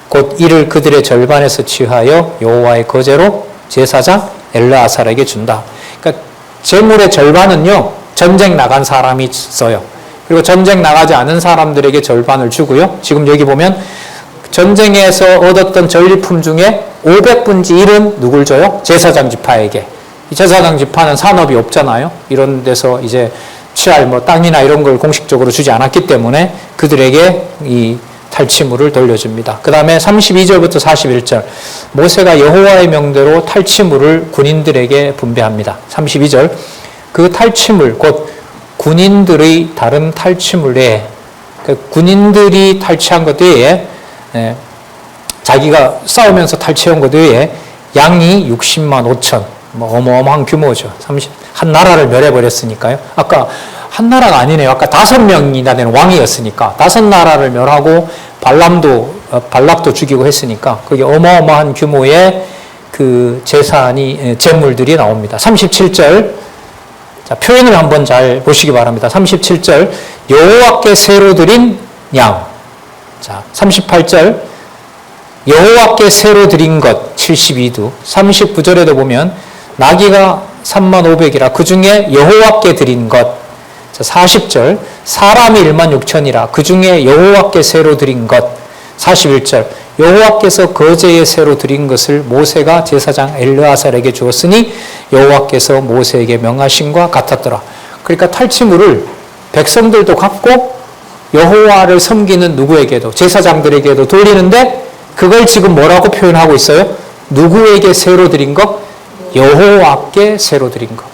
곧 이를 그들의 절반에서 취하여 여호와의 거제로 제사장 엘르아살에게 준다. 그러니까 재물의 절반은요, 전쟁 나간 사람이 써요. 그리고 전쟁 나가지 않은 사람들에게 절반을 주고요. 지금 여기 보면 전쟁에서 얻었던 전리품 중에 500분지 1은 누굴 줘요? 제사장 지파에게. 이 제사장 지파는 산업이 없잖아요. 이런 데서 이제 취할 뭐 땅이나 이런 걸 공식적으로 주지 않았기 때문에 그들에게 이 탈취물을 돌려줍니다. 그 다음에 32절부터 41절 모세가 여호와의 명대로 탈취물을 군인들에게 분배합니다. 32절 그 탈취물 곧 군인들의 다른 탈취물 외에 군인들이 탈취한 것 외에 자기가 싸우면서 탈취한 것 외에 양이 60만 5천 뭐 어마어마한 규모죠. 한 나라를 멸해버렸으니까요. 아까 한 나라가 아니네요. 아까 5명이나 되는 왕이었으니까 5나라를 멸하고 발락도 죽이고 했으니까 그게 어마어마한 규모의 그 재물들이 나옵니다. 37절 자, 표현을 한번 잘 보시기 바랍니다. 37절 여호와께 새로 드린 양. 자, 38절 여호와께 새로 드린 것 72두. 39절에도 보면 나귀가 3500이라 그 중에 여호와께 드린 것. 자, 40절 사람이 16,000이라 그 중에 여호와께 새로 드린 것. 41절 여호와께서 거제에 새로 드린 것을 모세가 제사장 엘르아살에게 주었으니 여호와께서 모세에게 명하신과 같았더라. 그러니까 탈취물을 백성들도 갖고 여호와를 섬기는 누구에게도 제사장들에게도 돌리는데 그걸 지금 뭐라고 표현하고 있어요? 누구에게 새로 드린 것? 여호와께 새로 드린 것.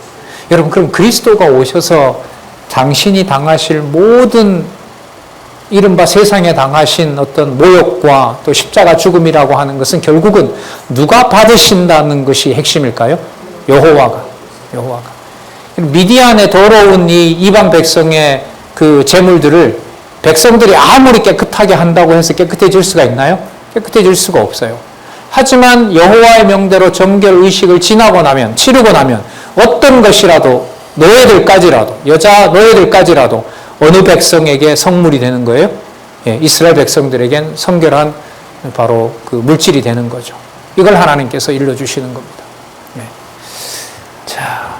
여러분 그럼 그리스도가 오셔서 당신이 당하실 모든 이른바 세상에 당하신 어떤 모욕과 또 십자가 죽음이라고 하는 것은 결국은 누가 받으신다는 것이 핵심일까요? 여호와가. 미디안의 더러운 이 이방 백성의 그 재물들을 백성들이 아무리 깨끗하게 한다고 해서 깨끗해질 수가 있나요? 깨끗해질 수가 없어요. 하지만 여호와의 명대로 정결 의식을 치르고 나면 어떤 것이라도 노예들까지라도 여자 노예들까지라도 어느 백성에게 성물이 되는 거예요? 예, 이스라엘 백성들에겐 성결한 바로 그 물질이 되는 거죠. 이걸 하나님께서 일러주시는 겁니다. 예. 자,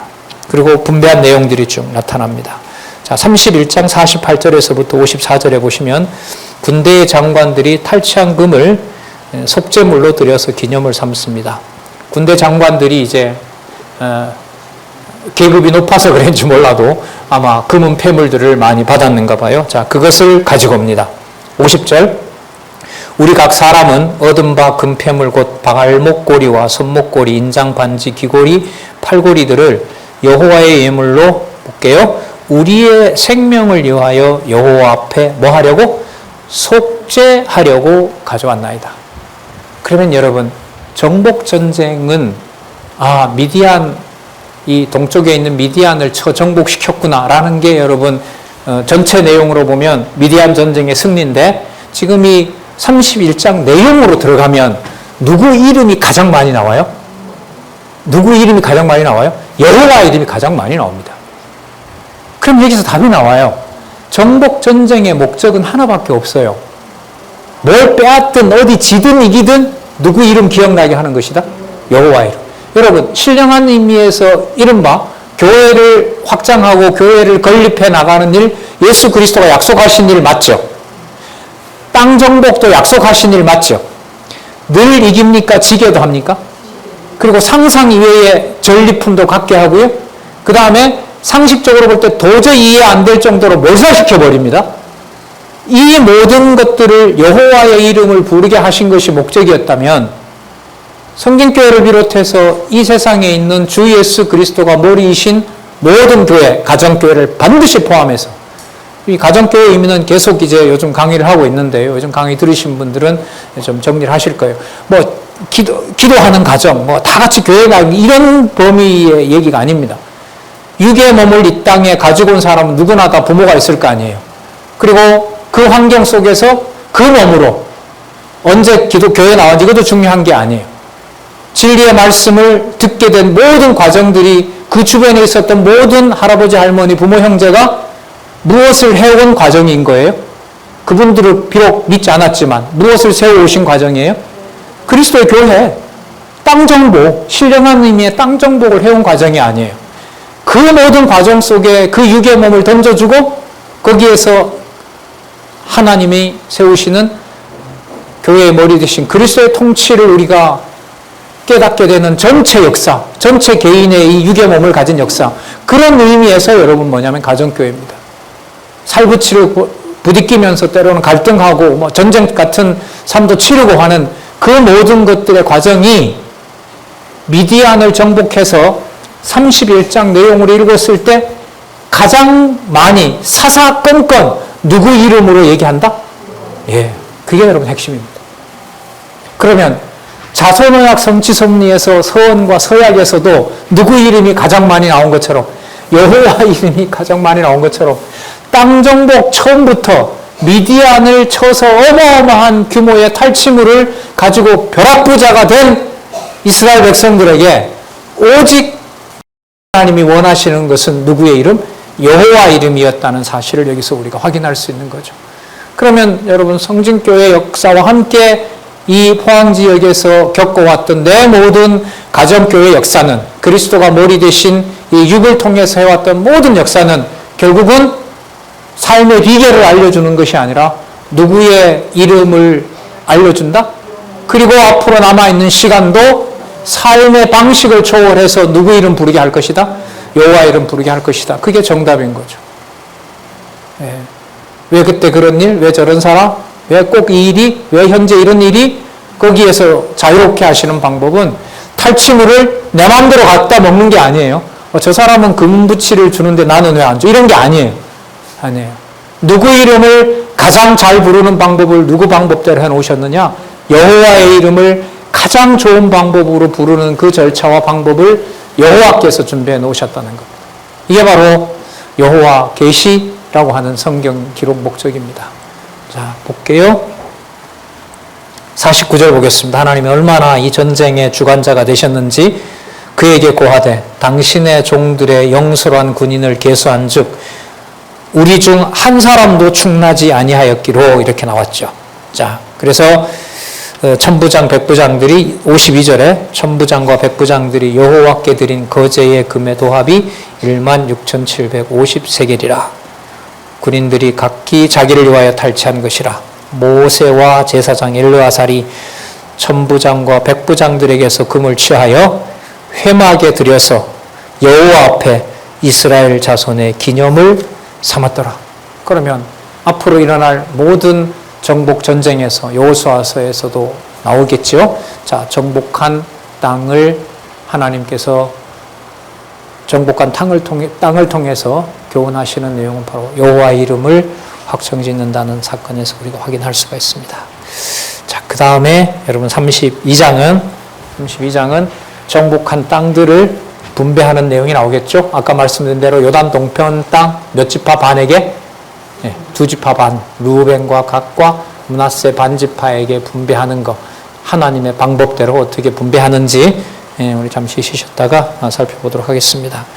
그리고 분배한 내용들이 쭉 나타납니다. 자, 31장 48절에서부터 54절에 보시면 군대의 장관들이 탈취한 금을 속죄물로 들여서 기념을 삼습니다. 군대 장관들이 이제 계급이 높아서 그런지 몰라도 아마 금은 폐물들을 많이 받았는가 봐요. 자, 그것을 가지고 옵니다. 50절 우리 각 사람은 얻은 바 금폐물 곧 발목고리와 손목고리, 인장, 반지, 귀고리, 팔고리들을 여호와의 예물로 볼게요. 우리의 생명을 위하여 여호와 앞에 뭐 하려고? 속죄하려고 가져왔나이다. 그러면 여러분 정복전쟁은 미디안 이 동쪽에 있는 미디안을 정복시켰구나라는 게 여러분 전체 내용으로 보면 미디안 전쟁의 승리인데 지금 이 31장 내용으로 들어가면 누구 이름이 가장 많이 나와요? 누구 이름이 가장 많이 나와요? 여호와 이름이 가장 많이 나옵니다. 그럼 여기서 답이 나와요. 정복전쟁의 목적은 하나밖에 없어요. 뭘 빼앗든 어디 지든 이기든 누구 이름 기억나게 하는 것이다? 여호와 이름. 여러분 신령한 의미에서 이른바 교회를 확장하고 교회를 건립해 나가는 일, 예수 그리스도가 약속하신 일 맞죠? 땅 정복도 약속하신 일 맞죠? 늘 이깁니까? 지게도 합니까? 그리고 상상 이외의 전리품도 갖게 하고요. 그 다음에 상식적으로 볼 때 도저히 이해 안 될 정도로 멸살시켜버립니다. 이 모든 것들을 여호와의 이름을 부르게 하신 것이 목적이었다면 성경교회를 비롯해서 이 세상에 있는 주 예수 그리스도가 머리이신 모든 교회, 가정교회를 반드시 포함해서 이 가정교회 의미는 계속 이제 요즘 강의를 하고 있는데요. 요즘 강의 들으신 분들은 좀 정리를 하실 거예요. 뭐 기도하는 가정, 뭐 다 같이 교회 나가는 이런 범위의 얘기가 아닙니다. 육의 몸을 이 땅에 가지고 온 사람은 누구나 다 부모가 있을 거 아니에요. 그리고 그 환경 속에서 그 몸으로 언제 교회 나왔는지 이것도 중요한 게 아니에요. 진리의 말씀을 듣게 된 모든 과정들이 그 주변에 있었던 모든 할아버지, 할머니, 부모, 형제가 무엇을 해온 과정인 거예요? 그분들을 비록 믿지 않았지만 무엇을 세워오신 과정이에요? 그리스도의 교회, 땅 정복, 신령한 의미의 땅 정복을 해온 과정이 아니에요. 그 모든 과정 속에 그 육의 몸을 던져주고 거기에서 하나님이 세우시는 교회의 머리 되신 그리스도의 통치를 우리가 깨닫게 되는 전체 역사, 전체 개인의 이 육의 몸을 가진 역사, 그런 의미에서 여러분 뭐냐면 가정교회입니다. 살부치를 부딪히면서 때로는 갈등하고 뭐 전쟁 같은 삶도 치르고 하는 그 모든 것들의 과정이 미디안을 정복해서 31장 내용을 읽었을 때 가장 많이 사사건건 누구 이름으로 얘기한다? 예, 그게 여러분 핵심입니다. 그러면 자선언약 성취섭리에서 서원과 서약에서도 누구 이름이 가장 많이 나온 것처럼 여호와 이름이 가장 많이 나온 것처럼 땅 정복 처음부터 미디안을 쳐서 어마어마한 규모의 탈취물을 가지고 벼락부자가 된 이스라엘 백성들에게 오직 하나님이 원하시는 것은 누구의 이름? 여호와 이름이었다는 사실을 여기서 우리가 확인할 수 있는 거죠. 그러면 여러분 성진교회 역사와 함께 이 포항지역에서 겪어왔던 내 모든 가정교회 역사는 그리스도가 머리 대신 이 육을 통해서 해왔던 모든 역사는 결국은 삶의 비결을 알려주는 것이 아니라 누구의 이름을 알려준다? 그리고 앞으로 남아있는 시간도 삶의 방식을 초월해서 누구 이름 부르게 할 것이다? 여호와 이름 부르게 할 것이다. 그게 정답인 거죠. 예. 왜 그때 그런 일? 왜 저런 사람? 왜 꼭 이 일이? 왜 현재 이런 일이? 거기에서 자유롭게 하시는 방법은 탈취물을 내 마음대로 갖다 먹는 게 아니에요. 저 사람은 금부치를 주는데 나는 왜 안 줘? 이런 게 아니에요. 아니에요. 누구 이름을 가장 잘 부르는 방법을 누구 방법대로 해놓으셨느냐? 여호와의 이름을 가장 좋은 방법으로 부르는 그 절차와 방법을 여호와께서 준비해 놓으셨다는 것. 이게 바로 여호와 계시라고 하는 성경 기록 목적입니다. 자, 볼게요. 49절 보겠습니다. 하나님이 얼마나 이 전쟁의 주관자가 되셨는지 그에게 고하되 당신의 종들의 영설한 군인을 계수한즉 우리 중 한 사람도 충나지 아니하였기로 이렇게 나왔죠. 자, 그래서 천부장 백부장들이 52절에 천부장과 백부장들이 여호와께 드린 거제의 금의 도합이 16,750세겔이라. 군인들이 각기 자기를 위하여 탈취한 것이라. 모세와 제사장 엘르아살이 천부장과 백부장들에게서 금을 취하여 회막에 들여서 여호와 앞에 이스라엘 자손의 기념을 삼았더라. 그러면 앞으로 일어날 모든 정복 전쟁에서 여호수아서에서도 나오겠지요. 자, 정복한 땅을 하나님께서 정복한 땅을 통해서 교훈하시는 내용은 바로 여호와의 이름을 확정짓는다는 사건에서 우리가 확인할 수가 있습니다. 자, 그 다음에 여러분 32장은 정복한 땅들을 분배하는 내용이 나오겠죠. 아까 말씀드린 대로 요단 동편 땅 몇 지파 반에게? 네, 2지파 반, 루벤과 갓과 므낫세 반지파에게 분배하는 것, 하나님의 방법대로 어떻게 분배하는지 우리 잠시 쉬셨다가 살펴보도록 하겠습니다.